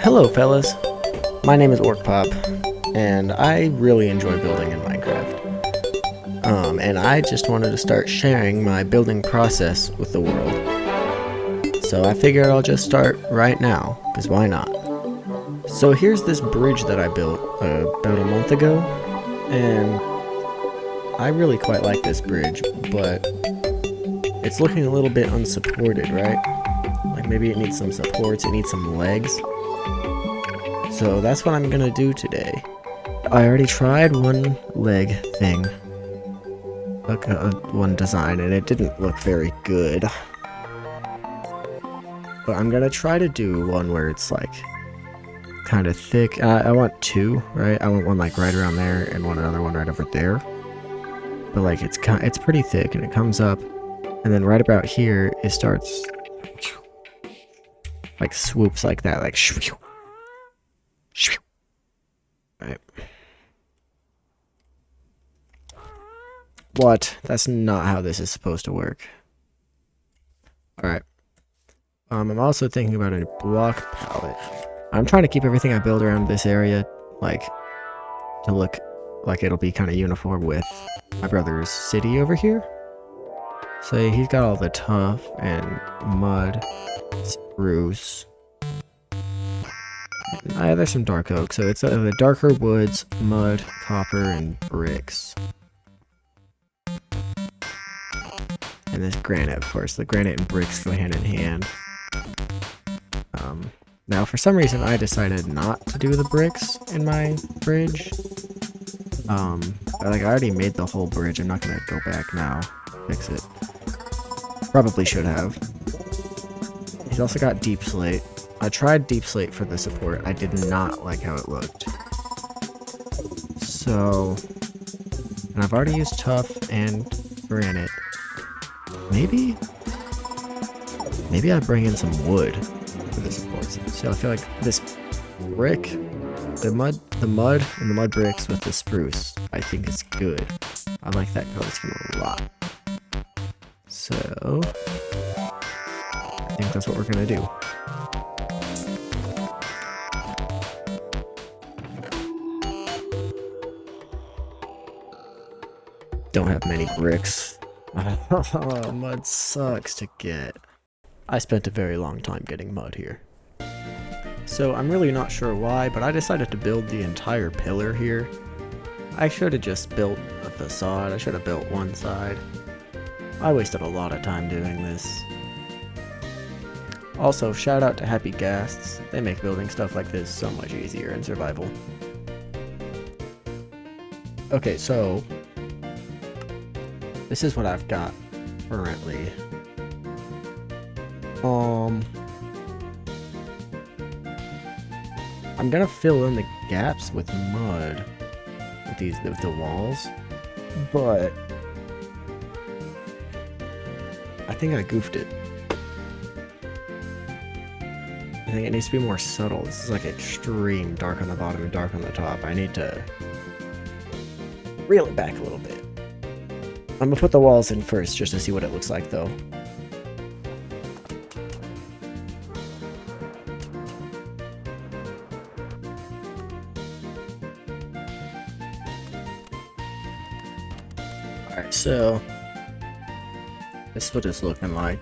Hello, fellas. My name is OrcPop, and I really enjoy building in Minecraft. And I just wanted to start sharing my building process with the world. So I figured I'll just start right now, because why not? So here's this bridge that I built about a month ago, and I really quite like this bridge, but it's looking a little bit unsupported, right? Like maybe it needs some supports, it needs some legs. So that's what I'm gonna do today. I already tried one leg thing, like one design, and it didn't look very good. But I'm gonna try to do one where it's like kind of thick. I want two, right? I want one like right around there and another one right over there. But like it's pretty thick and it comes up, and then right about here it starts like swoops like that, like shoo. Right. What? That's not how this is supposed to work. Alright. I'm also thinking about a block palette. I'm trying to keep everything I build around this area, like, to look like it'll be kind of uniform with my brother's city over here. So he's got all the tuff and mud, spruce. There's some dark oak, so it's the darker woods, mud, copper, and bricks. And this granite, of course. The granite and bricks go hand in hand. Now, for some reason, I decided not to do the bricks in my bridge. Like, I already made the whole bridge. I'm not gonna go back now, fix it. Probably should have. He's also got deep slate. I tried deep slate for the support. I did not like how it looked. So, and I've already used tuff and granite. Maybe I bring in some wood for the supports. So I feel like this brick, the mud and the mud bricks with the spruce, I think is good. I like that color scheme a lot. So I think that's what we're gonna do. Don't have many bricks. Mud sucks to get. I spent a very long time getting mud here. So I'm really not sure why, but I decided to build the entire pillar here. I should have just built a facade. I should have built one side. I wasted a lot of time doing this. Also, shout out to Happy Ghasts. They make building stuff like this so much easier in survival. Okay, so this is what I've got currently. I'm gonna fill in the gaps with mud with the walls, but I think I goofed it. I think it needs to be more subtle. This is like extreme dark on the bottom and dark on the top. I need to reel it back a little bit. I'm gonna put the walls in first just to see what it looks like though. Alright, so this is what it's looking like.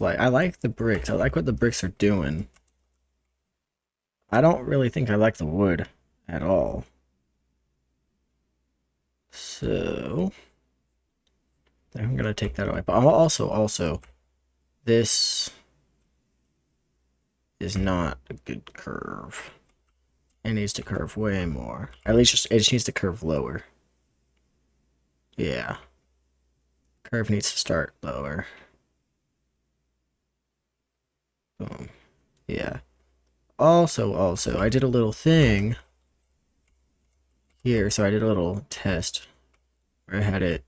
I like the bricks. I like what the bricks are doing. I don't really think I like the wood at all. So I'm gonna take that away. But also this is not a good curve. It needs to curve way more. At least it just needs to curve lower. Yeah. Curve needs to start lower. Boom. Yeah. Also, I did a little thing here, so I did a little test where I had it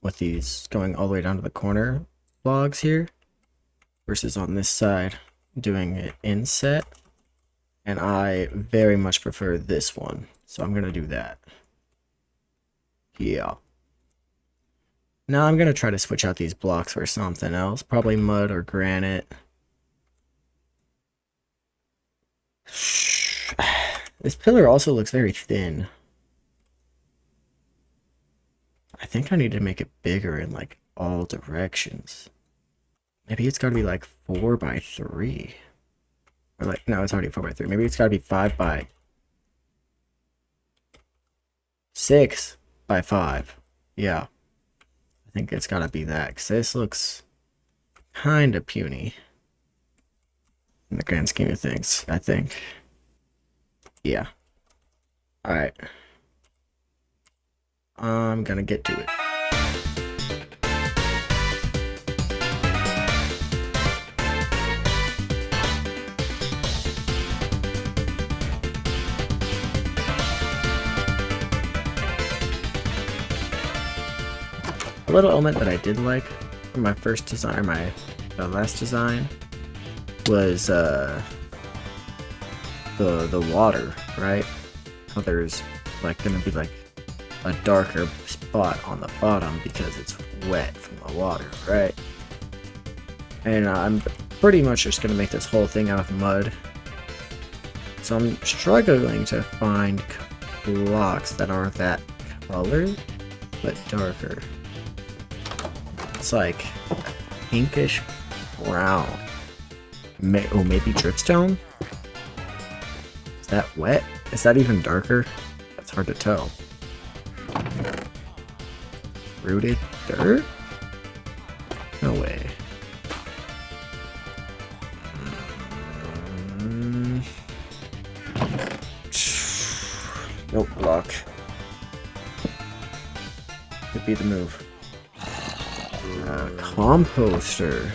with these going all the way down to the corner logs here versus on this side doing it inset, and I very much prefer this one, so I'm gonna do that. Yeah. Now I'm gonna try to switch out these blocks for something else. Probably mud or granite. This pillar also looks very thin. I think I need to make it bigger in like all directions. Maybe it's gotta be like 4 by 3. Or like, no, it's already 4 by 3. Maybe it's gotta be 5 by 6 by 5. Yeah. I think it's gotta be that, because this looks kinda puny. In the grand scheme of things, I think. Yeah. Alright. I'm gonna get to it. A little element that I did like from my first design, my last design, was the water, right? How there's like gonna be like a darker spot on the bottom because it's wet from the water, right? And I'm pretty much just gonna make this whole thing out of mud. So I'm struggling to find blocks that are that color, but darker. It's like pinkish brown. Oh, maybe dripstone? Is that wet? Is that even darker? That's hard to tell. Rooted dirt? No way. Nope, block. Could be the move. Composter.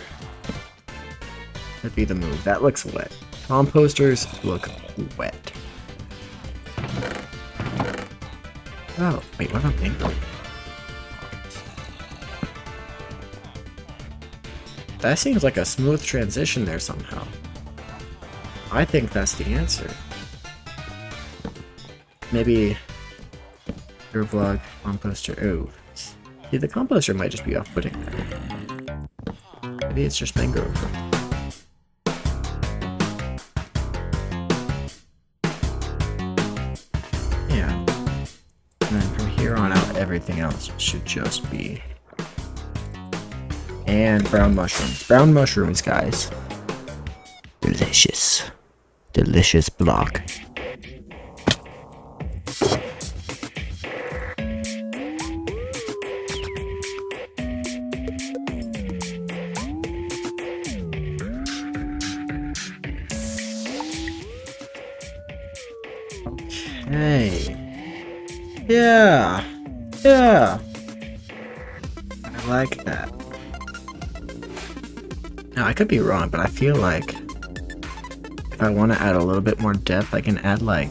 Could be the move. That looks wet. Composters look wet. Oh, wait, what about mango? That seems like a smooth transition there somehow. I think that's the answer. Maybe your vlog composter. Oh, see, the composter might just be off-putting. Maybe it's just mangrove. Yeah. And then from here on out, everything else should just be. And brown mushrooms. Brown mushrooms, guys. Delicious. Delicious block. Okay. Yeah. Yeah. I like that. Now, I could be wrong, but I feel like if I want to add a little bit more depth, I can add like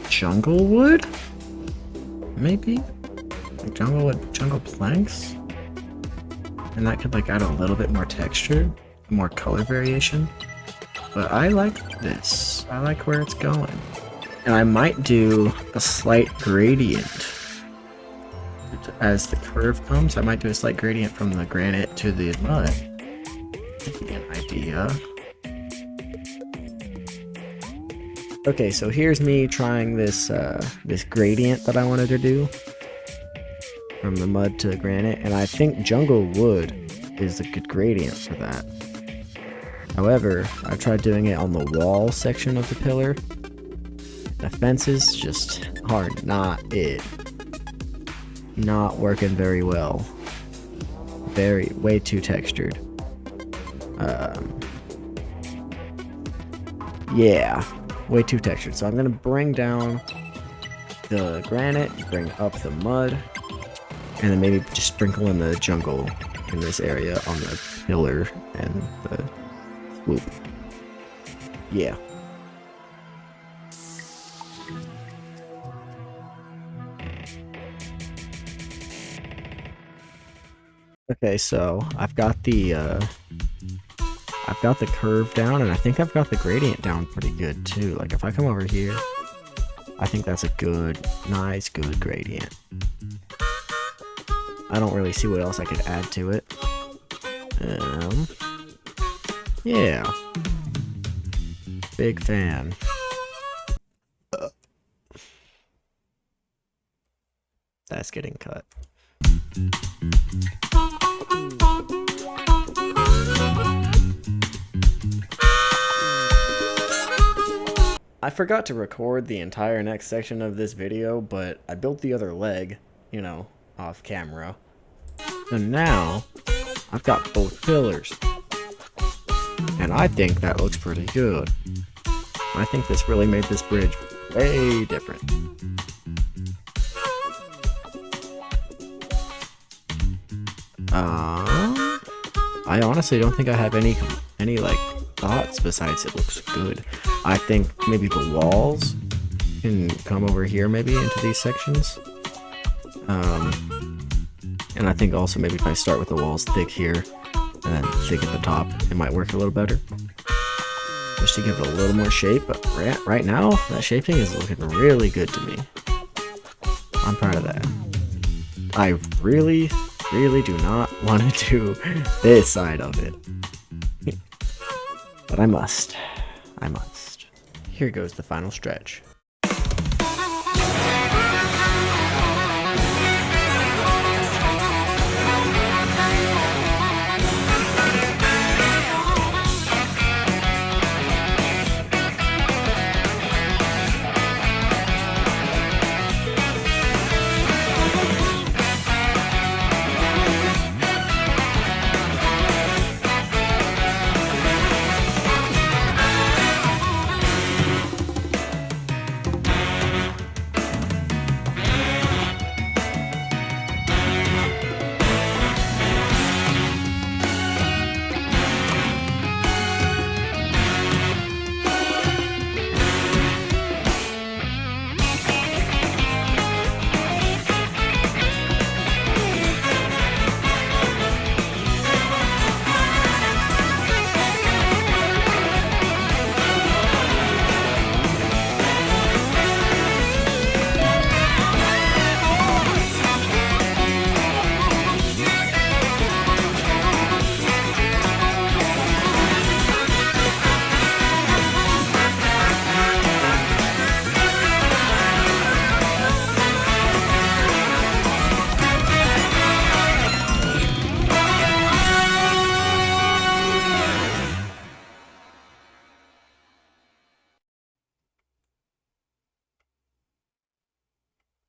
jungle wood? Maybe? Like jungle wood, jungle planks? And that could like add a little bit more texture, more color variation. But I like this. I like where it's going. And I might do a slight gradient as the curve comes. I might do a slight gradient from the granite to the mud. That'd be an idea. Okay, so here's me trying this this gradient that I wanted to do from the mud to the granite, and I think jungle wood is a good gradient for that. However, I tried doing it on the wall section of the pillar. The fences just are not it. Not working very well. Way too textured. Yeah, way too textured. So I'm gonna bring down the granite, bring up the mud, and then maybe just sprinkle in the jungle in this area on the pillar and the swoop. Yeah. Okay, so I've got the curve down, and I think I've got the gradient down pretty good too. Like if I come over here, I think that's a good, nice, good gradient. I don't really see what else I could add to it. Yeah. Big fan. That's getting cut. I forgot to record the entire next section of this video, but I built the other leg, you know, off camera. So now, I've got both pillars. And I think that looks pretty good. I think this really made this bridge way different. I honestly don't think I have any like thoughts besides it looks good. I think maybe the walls can come over here maybe into these sections. And I think also maybe if I start with the walls thick here and then thick at the top, it might work a little better. Just to give it a little more shape, but right now, that shaping is looking really good to me. I'm proud of that. I really do not want to do this side of it. But I must. Here goes the final stretch.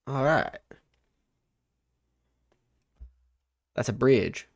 Alright. That's a bridge.